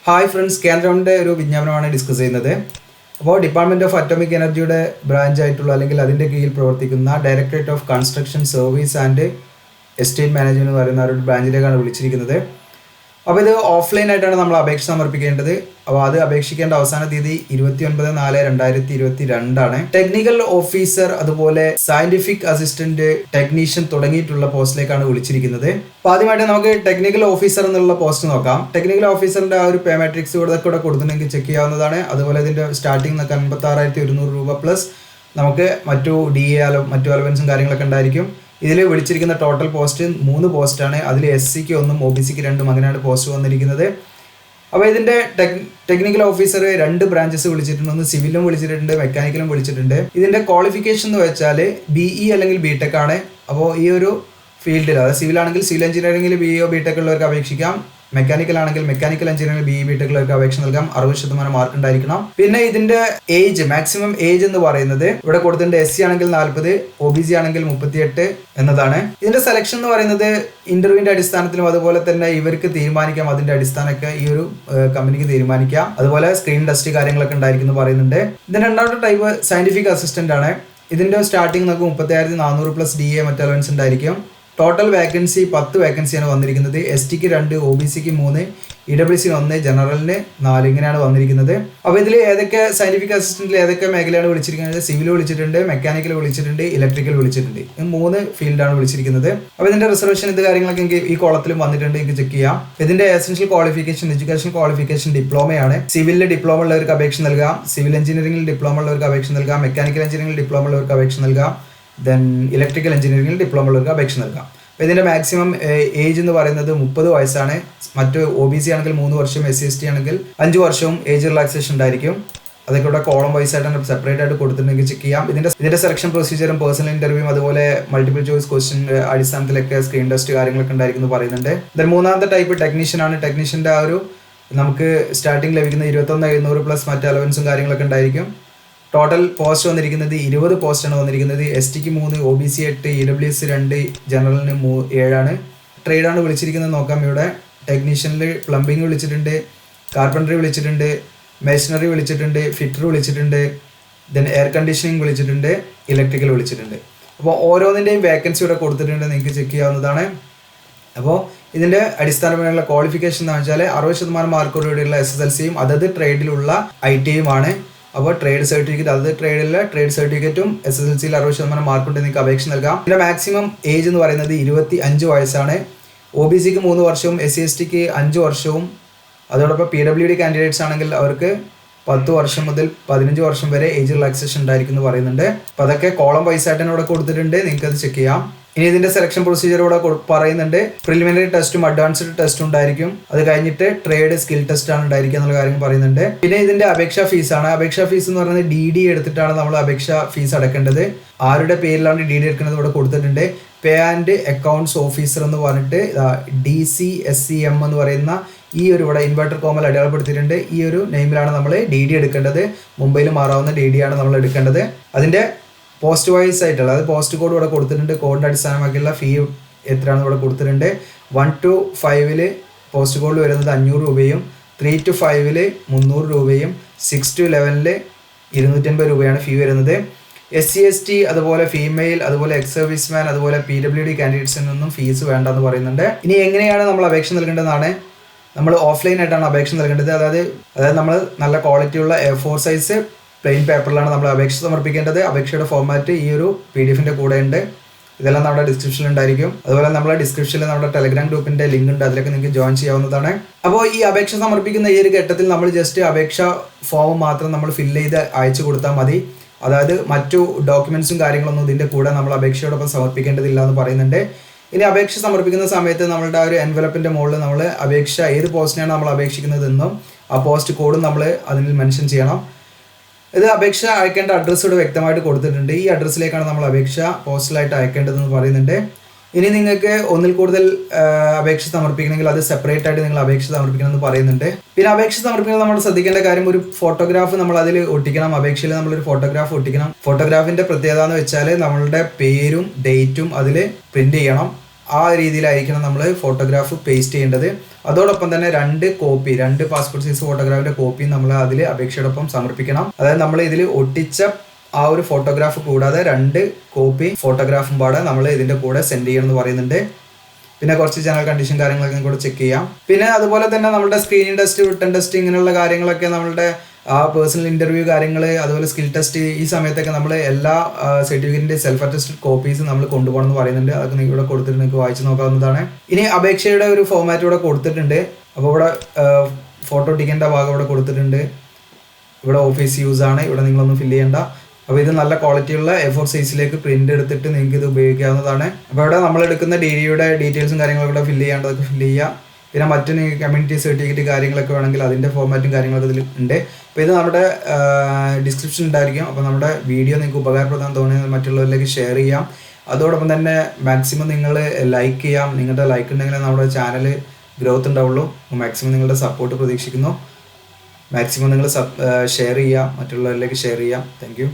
Hi friends, കേന്ദ്രയുടെ ഒരു വിജ്ഞാപനമാണ് discuss ചെയ്യുന്നത്. അപ്പോൾ ഡിപ്പാർട്ട്മെൻറ്റ് ഓഫ് അറ്റോമിക് എനർജിയുടെ ബ്രാഞ്ച് ആയിട്ടുള്ള അല്ലെങ്കിൽ അതിൻ്റെ കീഴിൽ പ്രവർത്തിക്കുന്ന directorate of construction service and estate management എന്ന് പറയുന്ന ഒരു ബ്രാഞ്ചിലേക്കാണ് വിളിച്ചിരിക്കുന്നത്. അപ്പോൾ ഇത് ഓഫ്ലൈൻ ആയിട്ടാണ് നമ്മൾ അപേക്ഷ സമർപ്പിക്കേണ്ടത്. അപ്പോൾ അത് അപേക്ഷിക്കേണ്ട അവസാന തീയതി 29/4/2022 ടെക്നിക്കൽ ഓഫീസർ, അതുപോലെ സയന്റിഫിക് അസിസ്റ്റന്റ്, ടെക്നീഷ്യൻ തുടങ്ങിയിട്ടുള്ള പോസ്റ്റിലേക്കാണ് വിളിച്ചിരിക്കുന്നത്. അപ്പോൾ ആദ്യമായിട്ട് നമുക്ക് ടെക്നിക്കൽ ഓഫീസർ എന്നുള്ള പോസ്റ്റ് നോക്കാം. ടെക്നിക്കൽ ഓഫീസറിന്റെ ആ ഒരു പേ മാട്രിക്സ് ഇവിടെ കൊടുത്തിട്ടുണ്ടെങ്കിൽ ചെക്ക് ചെയ്യാവുന്നതാണ്. അതുപോലെ ഇതിന്റെ സ്റ്റാർട്ടിംഗ് 56,100 രൂപ പ്ലസ് നമുക്ക് മറ്റു DA മറ്റു അലവൻസും കാര്യങ്ങളൊക്കെ ഉണ്ടായിരിക്കും. ഇതിൽ വിളിച്ചിരിക്കുന്ന ടോട്ടൽ പോസ്റ്റ് 3 പോസ്റ്റാണ്. അതിൽ SCക്ക് 1 OBCക്ക് 2 അങ്ങനെയാണ് പോസ്റ്റ് വന്നിരിക്കുന്നത്. അപ്പോൾ ഇതിൻ്റെ ടെക്നിക്കൽ ഓഫീസർ 2 ബ്രാഞ്ചസ് വിളിച്ചിട്ടുണ്ട്. ഒന്ന് സിവിലും വിളിച്ചിട്ടുണ്ട്, മെക്കാനിക്കലും വിളിച്ചിട്ടുണ്ട്. ഇതിൻ്റെ ക്വാളിഫിക്കേഷൻ എന്ന് വെച്ചാൽ BE അല്ലെങ്കിൽ B.Tech ആണ്. അപ്പോൾ ഈ ഒരു ഫീൽഡിൽ, അതായത് സിവിൽ ആണെങ്കിൽ സിവിൽ എഞ്ചിനീയറിംഗിൽ BE B.Tech ഉള്ളവർക്ക് അപേക്ഷിക്കാം. മെക്കാനിക്കൽ ആണെങ്കിൽ മെക്കാനിക്കൽ എഞ്ചിനീയറിംഗിൽ BE B.Tech ഉള്ളവർക്ക് അപേക്ഷ നൽകാം. 60% മാർക്ക് ഉണ്ടായിരിക്കണം. പിന്നെ ഇതിന്റെ ഏജ്, മാക്സിമം ഏജ് എന്ന് പറയുന്നത് ഇവിടെ കൊടുത്തിട്ടുണ്ട്. SC ആണെങ്കിൽ 40, OBC ആണെങ്കിൽ 38 എന്നതാണ്. ഇതിന്റെ സെലക്ഷൻ എന്ന് പറയുന്നത് ഇന്റർവ്യൂവിന്റെ അടിസ്ഥാനത്തിലും അതുപോലെ തന്നെ ഇവർക്ക് തീരുമാനിക്കാം. അതിന്റെ അടിസ്ഥാനമൊക്കെ ഈ ഒരു കമ്പനിക്ക് തീരുമാനിക്കാം. അതുപോലെ സ്ക്രീൻ ടെസ്റ്റ് കാര്യങ്ങളൊക്കെ ഉണ്ടായിരിക്കും എന്ന് പറയുന്നുണ്ട്. ഇതിന്റെ രണ്ടാമത്തെ ടൈപ്പ് സയന്റിഫിക് അസിസ്റ്റന്റ് ആണ്. ഇതിന്റെ സ്റ്റാർട്ടിംഗ് നമുക്ക് 35,400 പ്ലസ് DA മറ്റ് അലവൻസ് ഉണ്ടായിരിക്കും. ടോട്ടൽ വേക്കൻസി 10 വേക്കൻസിയാണ് വന്നിരിക്കുന്നത്. STക്ക് 2, OBCക്ക് 3, EWCന് 1, ജനറലിന് 4 ഇങ്ങനെയാണ് വന്നിരിക്കുന്നത്. അപ്പോൾ ഇതിൽ ഏതൊക്കെ സയന്റിഫിക് അസിസ്റ്റന്റിൽ ഏതൊക്കെ മേഖലയാണ് വിളിച്ചിരിക്കുന്നത്? സിവിൽ വിളിച്ചിട്ടുണ്ട്, മെക്കാനിക്കൽ വിളിച്ചിട്ടുണ്ട്, ഇലക്ട്രിക്കൽ വിളിച്ചിട്ടുണ്ട്. ഈ 3 ഫീൽഡാണ് വിളിച്ചിരിക്കുന്നത്. അപ്പോൾ ഇതിന്റെ റിസർവേഷൻ ഇത് കാര്യങ്ങളൊക്കെ എനിക്ക് ഈ കോളത്തിലും വന്നിട്ടുണ്ട്, എനിക്ക് ചെക്ക് ചെയ്യാം. ഇതിന്റെ എസെൻഷ്യൽ ക്വാളിഫിക്കേഷൻ, എഡ്യൂക്കേഷൻ ക്വാളിഫിക്കേഷൻ ഡിപ്ലോമയാണ്. സിവിലിൽ ഡിപ്ലോമ ഉള്ളവർക്ക് അപേക്ഷ നൽകാം, സിവിൽ എഞ്ചിനീയറിംഗിൽ ഡിപ്ലോമ ഉള്ളവർക്ക് അപേക്ഷ നൽകാം, മെക്കാനിക്കൽ എഞ്ചിനീയറിംഗിൽ ഡിപ്ലോമ ഉള്ളവർക്ക് അപേക്ഷ നൽകാം, ദെൻ ഇലക്ട്രിക്കൽ എഞ്ചിനീയറിംഗിൽ ഡിപ്ലോമ ഉള്ളവർക്ക് അപേക്ഷ നൽകാം. അപ്പോൾ ഇതിൻ്റെ മാക്സിമം ഏജ് എന്ന് പറയുന്നത് 30 വയസ്സാണ്. മറ്റ് OBC ആണെങ്കിൽ 3 വർഷം, SC/ST ആണെങ്കിൽ 5 വർഷവും ഏജ് റിലാക്സേഷൻ ഉണ്ടായിരിക്കും. അതൊക്കെ ഇവിടെ കോളം വൈസ് ആയിട്ടാണ് സെപ്പറേറ്റ് ആയിട്ട് കൊടുത്തിട്ടുണ്ടെങ്കിൽ ചെക്ക് ചെയ്യാം. ഇതിന്റെ സെലക്ഷൻ പ്രൊസീജിയറും പേഴ്സണൽ ഇന്റർവ്യൂവും അതുപോലെ മൾട്ടിപ്പിൾ ചോയ്സ് ക്വസ്റ്റ്യൻ അടിസ്ഥാനത്തിലൊക്കെ സ്ക്രീൻ ടെസ്റ്റ് കാര്യങ്ങളൊക്കെ ഉണ്ടായിരിക്കും എന്ന് പറയുന്നുണ്ട്. ദെൻ മൂന്നാമത്തെ ടൈപ്പ് ടെക്നീഷ്യൻ ആണ്. ടെക്നീഷ്യന്റെ ആ ഒരു നമുക്ക് സ്റ്റാർട്ടിംഗ് ലഭിക്കുന്ന 21,700 പ്ലസ് മറ്റ് അലവൻസും കാര്യങ്ങളൊക്കെ ഉണ്ടായിരിക്കും. ടോട്ടൽ പോസ്റ്റ് വന്നിരിക്കുന്നത് 20 പോസ്റ്റാണ് വന്നിരിക്കുന്നത്. STക്ക് 3, OBC 8, EWC 2, ജനറലിന് 7 ട്രേഡാണ് വിളിച്ചിരിക്കുന്നത്. നോക്കാം. ഇവിടെ ടെക്നീഷ്യനിൽ പ്ലംബിംഗ് വിളിച്ചിട്ടുണ്ട്, കാർപ്പൻട്രി വിളിച്ചിട്ടുണ്ട്, മേസണറി വിളിച്ചിട്ടുണ്ട്, ഫിറ്റർ വിളിച്ചിട്ടുണ്ട്, ദെൻ എയർ കണ്ടീഷനിങ് വിളിച്ചിട്ടുണ്ട്, ഇലക്ട്രിക്കൽ വിളിച്ചിട്ടുണ്ട്. അപ്പോൾ ഓരോന്നിൻ്റെയും വേക്കൻസി ഇവിടെ കൊടുത്തിട്ടുണ്ട്, നിങ്ങൾക്ക് ചെക്ക് ചെയ്യാവുന്നതാണ്. അപ്പോൾ ഇതിൻ്റെ അടിസ്ഥാനപരമായുള്ള ക്വാളിഫിക്കേഷൻ എന്ന് വെച്ചാൽ 60% മാർക്കോടുകൂടിയുള്ള SSLCയും അതത് ട്രേഡിലുള്ള ITIയുമാണ്. അപ്പോൾ ട്രേഡ് സർട്ടിഫിക്കറ്റ്, അത് ട്രേഡിലെ ട്രേഡ് സർട്ടിഫിക്കറ്റും SSLCയിൽ 60% മാർക്കുണ്ട്, നിങ്ങൾക്ക് അപേക്ഷ നൽകാം. ഇതിൻ്റെ മാക്സിമം ഏജ് എന്ന് പറയുന്നത് 25 വയസ്സാണ്. OBCക്ക് 3 വർഷവും, SC/STക്ക് 5 വർഷവും, അതോടൊപ്പം PWD കാൻഡിഡേറ്റ്സ് ആണെങ്കിൽ അവർക്ക് 10 വർഷം മുതൽ 15 വർഷം വരെ ഏജ് റിലാക്സേഷൻ ഉണ്ടായിരിക്കും എന്ന് പറയുന്നുണ്ട്. അപ്പോൾ അതൊക്കെ കോളം വൈസ് ആയിട്ടാണ് ഇവിടെ കൊടുത്തിട്ടുണ്ട്, നിങ്ങൾക്ക് അത് ചെക്ക് ചെയ്യാം. ഇനി ഇതിന്റെ സെലക്ഷൻ പ്രൊസീജിയർ ഇവിടെ പറയുന്നുണ്ട്. പ്രിലിമിനറി ടെസ്റ്റും അഡ്വാൻസ്ഡ് ടെസ്റ്റും ഉണ്ടായിരിക്കും. അത് കഴിഞ്ഞിട്ട് ട്രേഡ് സ്കിൽ ടെസ്റ്റ് ആണ് ഉണ്ടായിരിക്കുക എന്നുള്ള കാര്യം പറയുന്നുണ്ട്. പിന്നെ ഇതിന്റെ അപേക്ഷാ ഫീസാണ്. അപേക്ഷാ ഫീസ് എന്ന് പറയുന്നത് DD എടുത്തിട്ടാണ് നമ്മൾ അപേക്ഷാ ഫീസ് അടക്കേണ്ടത്. ആരുടെ പേരിലാണ് DD എടുക്കുന്നത് ഇവിടെ കൊടുത്തിട്ടുണ്ട്. പേ ആൻഡ് അക്കൗണ്ട്സ് ഓഫീസർ എന്ന് പറഞ്ഞിട്ട് DCSEM എന്ന് പറയുന്ന ഈ ഒരു ഇവിടെ ഇൻവെർട്ടർ കോമൽ അടയാളപ്പെടുത്തിയിട്ടുണ്ട്. ഈ ഒരു നെയിമിലാണ് നമ്മൾ DD എടുക്കേണ്ടത്. മുംബൈയിൽ മാറാവുന്ന DD ആണ് നമ്മൾ എടുക്കേണ്ടത്. അതിന്റെ പോസ്റ്റ് വൈസ് ആയിട്ടുള്ള, അതായത് പോസ്റ്റ് കോഡ് ഇവിടെ കൊടുത്തിട്ടുണ്ട്. കോഡിന്റെ അടിസ്ഥാനമാക്കിയുള്ള ഫീ എത്രയാണെന്ന് ഇവിടെ കൊടുത്തിട്ടുണ്ട്. 1 to 5 പോസ്റ്റ് കോഡിൽ വരുന്നത് 500 രൂപയും, 3 to 5 300 രൂപയും, 6 to 11 250 രൂപയാണ് ഫീ വരുന്നത്. SC/ST അതുപോലെ ഫീമെയിൽ, അതുപോലെ എക്സ് സർവീസ്മാൻ, അതുപോലെ PWD കാൻഡിഡേറ്റ്സിനൊന്നും ഫീസ് വേണ്ടെന്ന് പറയുന്നുണ്ട്. ഇനി എങ്ങനെയാണ് നമ്മൾ അപേക്ഷ നൽകേണ്ടതെന്നാണ്. നമ്മൾ ഓഫ്ലൈൻ ആയിട്ടാണ് അപേക്ഷ നൽകേണ്ടത്. അതായത് നമ്മൾ നല്ല ക്വാളിറ്റിയുള്ള A4 സൈസ് പ്ലെയിൻ പേപ്പറിലാണ് നമ്മൾ അപേക്ഷ സമർപ്പിക്കേണ്ടത്. അപേക്ഷയുടെ ഫോർമാറ്റ് ഈ ഒരു PDF-ന്റെ കൂടെ ഉണ്ട്. ഇതെല്ലാം നമ്മുടെ ഡിസ്ക്രിപ്ഷനിൽ ഉണ്ടായിരിക്കും. അതുപോലെ നമ്മുടെ ഡിസ്ക്രിപ്ഷനിൽ നമ്മുടെ ടെലഗ്രാം ഗ്രൂപ്പിന്റെ ലിങ്ക് ഉണ്ട്, അതിലേക്ക് നിങ്ങൾക്ക് ജോയിൻ ചെയ്യാവുന്നതാണ്. അപ്പോൾ ഈ അപേക്ഷ സമർപ്പിക്കുന്ന ഈ ഒരു ഘട്ടത്തിൽ നമ്മൾ ജസ്റ്റ് അപേക്ഷ ഫോം മാത്രം നമ്മൾ ഫില്ല് ചെയ്ത് അയച്ചു കൊടുത്താൽ മതി. അതായത് മറ്റു ഡോക്യുമെന്റ്സും കാര്യങ്ങളൊന്നും ഇതിന്റെ കൂടെ നമ്മൾ അപേക്ഷയോടൊപ്പം സമർപ്പിക്കേണ്ടതില്ല എന്ന് പറയുന്നുണ്ട്. ഇനി അപേക്ഷ സമർപ്പിക്കുന്ന സമയത്ത് നമ്മളുടെ ആ ഒരു എൻവലപ്പിന്റെ മുകളിൽ നമ്മൾ അപേക്ഷ ഏത് പോസ്റ്റിനാണ് നമ്മൾ അപേക്ഷിക്കുന്നതെന്നും ആ പോസ്റ്റ് കോഡും നമ്മൾ അതിൽ മെൻഷൻ ചെയ്യണം. ഇത് അപേക്ഷ അയക്കേണ്ട അഡ്രസ്സ് ഇവിടെ വ്യക്തമായിട്ട് കൊടുത്തിട്ടുണ്ട്. ഈ അഡ്രസ്സിലേക്കാണ് നമ്മൾ അപേക്ഷ പോസ്റ്റലായിട്ട് അയക്കേണ്ടതെന്ന് പറയുന്നുണ്ട്. ഇനി നിങ്ങൾക്ക് ഒന്നിൽ കൂടുതൽ അപേക്ഷ സമർപ്പിക്കണമെങ്കിൽ അത് സെപ്പറേറ്റ് ആയിട്ട് നിങ്ങൾ അപേക്ഷ സമർപ്പിക്കണമെന്ന് പറയുന്നുണ്ട്. പിന്നെ അപേക്ഷ സമർപ്പിക്കുന്നത് നമ്മൾ ശ്രദ്ധിക്കേണ്ട കാര്യം, ഒരു ഫോട്ടോഗ്രാഫ് നമ്മൾ അതിൽ ഒട്ടിക്കണം. അപേക്ഷയിൽ നമ്മളൊരു ഫോട്ടോഗ്രാഫ് ഒട്ടിക്കണം. ഫോട്ടോഗ്രാഫിന്റെ പ്രത്യേകത എന്ന് വെച്ചാൽ നമ്മളുടെ പേരും ഡേറ്റും അതിൽ പ്രിന്റ് ചെയ്യണം. ആ രീതിയിലായിരിക്കണം നമ്മൾ ഫോട്ടോഗ്രാഫ് പേസ്റ്റ് ചെയ്യേണ്ടത്. അതോടൊപ്പം തന്നെ രണ്ട് പാസ്പോർട്ട് സൈസ് ഫോട്ടോഗ്രാഫിൻ്റെ കോപ്പിയും നമ്മൾ അതിൽ അപേക്ഷയോടൊപ്പം സമർപ്പിക്കണം. അതായത് നമ്മൾ ഇതിൽ ഒട്ടിച്ച ആ ഒരു ഫോട്ടോഗ്രാഫ് കൂടാതെ 2 കോപ്പി ഫോട്ടോഗ്രാഫും പാടെ നമ്മൾ ഇതിൻ്റെ കൂടെ സെൻഡ് ചെയ്യണം എന്ന് പറയുന്നുണ്ട്. പിന്നെ കുറച്ച് ജനറൽ കണ്ടീഷൻ കാര്യങ്ങളൊക്കെ കൂടെ ചെക്ക് ചെയ്യാം. പിന്നെ അതുപോലെ തന്നെ നമ്മുടെ സ്ക്രീനിങ് ടെസ്റ്റ്, റിട്ടൺ ടെസ്റ്റ് ഇങ്ങനെയുള്ള കാര്യങ്ങളൊക്കെ നമ്മളുടെ പേഴ്സണൽ ഇൻ്റർവ്യൂ കാര്യങ്ങൾ, അതുപോലെ സ്കിൽ ടെസ്റ്റ്, ഈ സമയത്തൊക്കെ നമ്മൾ എല്ലാ സർട്ടിഫിക്കറ്റിൻ്റെ സെൽഫ് അറ്റസ്റ്റഡ് കോപ്പീസ് നമ്മൾ കൊണ്ടുപോകണം എന്ന് പറയുന്നുണ്ട്. അതൊക്കെ നിങ്ങൾക്ക് ഇവിടെ കൊടുത്തിട്ട് നിങ്ങൾക്ക് വായിച്ച് നോക്കാവുന്നതാണ്. ഇനി അപേക്ഷയുടെ ഒരു ഫോമാറ്റ് ഇവിടെ കൊടുത്തിട്ടുണ്ട്. അപ്പോൾ ഇവിടെ ഫോട്ടോ ഒട്ടിക്കേണ്ട ഭാഗം ഇവിടെ കൊടുത്തിട്ടുണ്ട്. ഇവിടെ ഓഫീസ് യൂസ് ആണ്, ഇവിടെ നിങ്ങളൊന്നും ഫില്ല് ചെയ്യേണ്ട. അപ്പോൾ ഇത് നല്ല ക്വാളിറ്റിയുള്ള A4 സൈസിലേക്ക് പ്രിൻ്റ് എടുത്തിട്ട് നിങ്ങൾക്ക് ഇത് ഉപയോഗിക്കാവുന്നതാണ്. അപ്പോൾ ഇവിടെ നമ്മൾ എടുക്കുന്ന ഡിഗ്രിയുടെ ഡീറ്റെയിൽസും കാര്യങ്ങളൊക്കെ ഇവിടെ ഫില്ല് ചെയ്യേണ്ടതൊക്കെ ഫില്ല് ചെയ്യുക. പിന്നെ മറ്റു കമ്മ്യൂണിറ്റി സർട്ടിഫിക്കറ്റ് കാര്യങ്ങളൊക്കെ വേണമെങ്കിൽ അതിൻ്റെ ഫോമാറ്റും കാര്യങ്ങളൊക്കെ ഇതിൽ ഉണ്ട്. അപ്പോൾ ഇത് നമ്മുടെ ഡിസ്ക്രിപ്ഷൻ ഉണ്ടായിരിക്കും. അപ്പോൾ നമ്മുടെ വീഡിയോ നിങ്ങൾക്ക് ഉപകാരപ്രദം തോന്നിയത് മറ്റുള്ളവരിലേക്ക് ഷെയർ ചെയ്യാം. അതോടൊപ്പം തന്നെ മാക്സിമം നിങ്ങൾ ലൈക്ക് ചെയ്യാം. നിങ്ങളുടെ ലൈക്ക് ഉണ്ടെങ്കിൽ നമ്മുടെ ചാനൽ ഗ്രോത്ത് ഉണ്ടാവുള്ളൂ. മാക്സിമം നിങ്ങളുടെ സപ്പോർട്ട് പ്രതീക്ഷിക്കുന്നു. മാക്സിമം നിങ്ങൾ ഷെയർ ചെയ്യുക, മറ്റുള്ളവരിലേക്ക് ഷെയർ ചെയ്യാം. Thank you.